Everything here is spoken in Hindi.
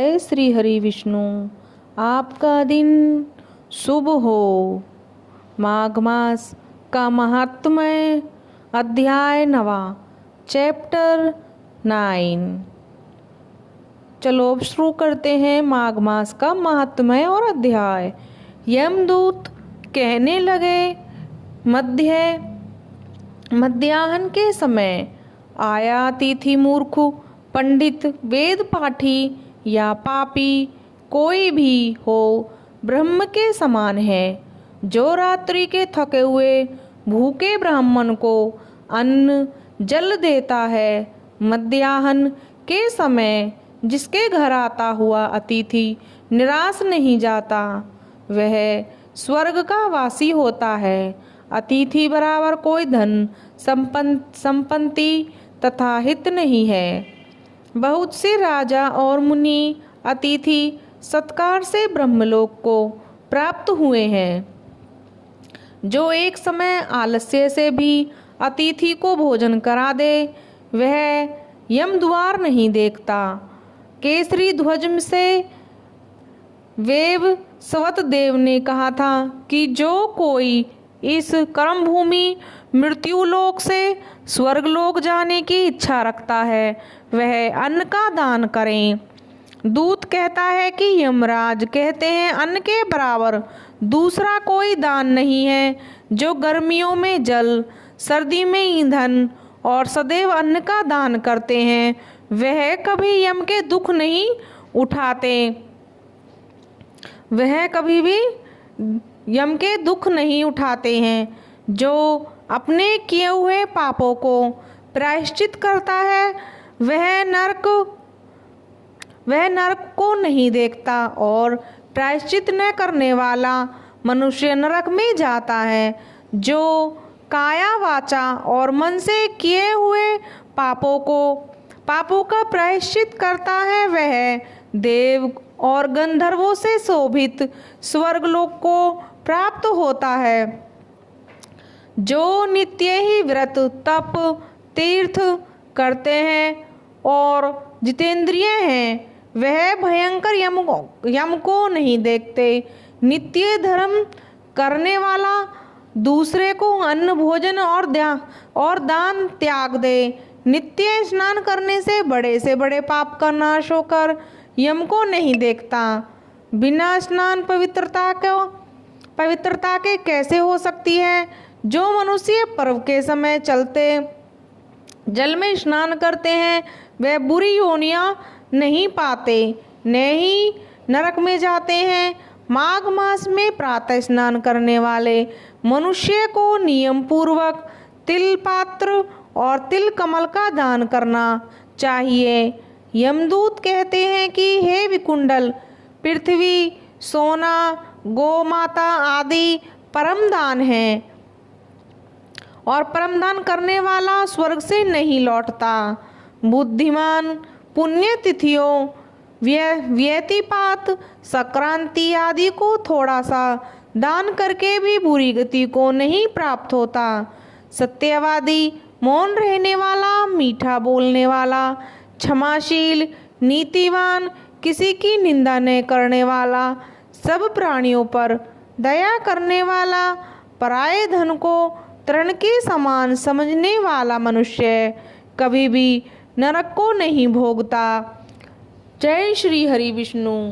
जय श्री हरि विष्णु। आपका दिन शुभ हो। माघ मास का महात्म्य अध्याय 9 चैप्टर 9। चलो अब शुरू करते हैं माघ मास का महात्म्य और अध्याय। यमदूत कहने लगे, मध्याह्न के समय आया अतिथि मूर्ख, पंडित, वेद पाठी या पापी कोई भी हो ब्रह्म के समान है। जो रात्रि के थके हुए भूखे ब्राह्मण को अन्न जल देता है, मध्याह्न के समय जिसके घर आता हुआ अतिथि निराश नहीं जाता, वह स्वर्ग का वासी होता है। अतिथि बराबर कोई धन संपत्ति तथा हित नहीं है। बहुत से राजा और मुनि अतिथि सत्कार से ब्रह्मलोक को प्राप्त हुए हैं। जो एक समय आलस्य से भी अतिथि को भोजन करा दे, वह यम द्वार नहीं देखता। केसरी ध्वज से वेव स्वत देव ने कहा था कि जो कोई इस कर्म भूमि मृत्युलोक से स्वर्गलोक जाने की इच्छा रखता है, वह अन्न का दान करें। दूत कहता है कि यमराज कहते हैं, अन्न के बराबर दूसरा कोई दान नहीं है। जो गर्मियों में जल, सर्दी में ईंधन और सदैव अन्न का दान करते हैं, वह कभी यम के दुख नहीं उठाते। वह कभी भी यम के दुख नहीं उठाते हैं। जो अपने किए हुए पापों को प्रायश्चित करता है, वह नरक को नहीं देखता, और प्रायश्चित न करने वाला मनुष्य नरक में जाता है। जो काया, वाचा और मन से किए हुए पापों का प्रायश्चित करता है, वह देव और गंधर्वों से शोभित स्वर्गलोक को प्राप्त होता है। जो नित्य ही व्रत, तप, तीर्थ करते हैं और जितेंद्रिय हैं, वह भयंकर यम को नहीं देखते। नित्य धर्म करने वाला दूसरे को अन्न, भोजन और दान त्याग दे। नित्य स्नान करने से बड़े पाप का नाश होकर यम को नहीं देखता। बिना स्नान पवित्रता के कैसे हो सकती है? जो मनुष्य पर्व के समय चलते जल में स्नान करते हैं, वे बुरी योनियां नहीं पाते, न ही नरक में जाते हैं। माघ मास में प्रातः स्नान करने वाले मनुष्य को नियम पूर्वक तिल पात्र और तिल कमल का दान करना चाहिए। यमदूत कहते हैं कि हे विकुंडल, पृथ्वी, सोना, गौ माता आदि परम दान है, और परम दान करने वाला स्वर्ग से नहीं लौटता। बुद्धिमान पुण्य तिथियों, व्यतिपात, संक्रांति आदि को थोड़ा सा दान करके भी बुरी गति को नहीं प्राप्त होता। सत्यवादी, मौन रहने वाला, मीठा बोलने वाला, क्षमाशील, नीतिवान, किसी की निंदा न करने वाला, सब प्राणियों पर दया करने वाला, पराये धन को तृण के समान समझने वाला मनुष्य कभी भी नरक को नहीं भोगता। जय श्री हरि विष्णु।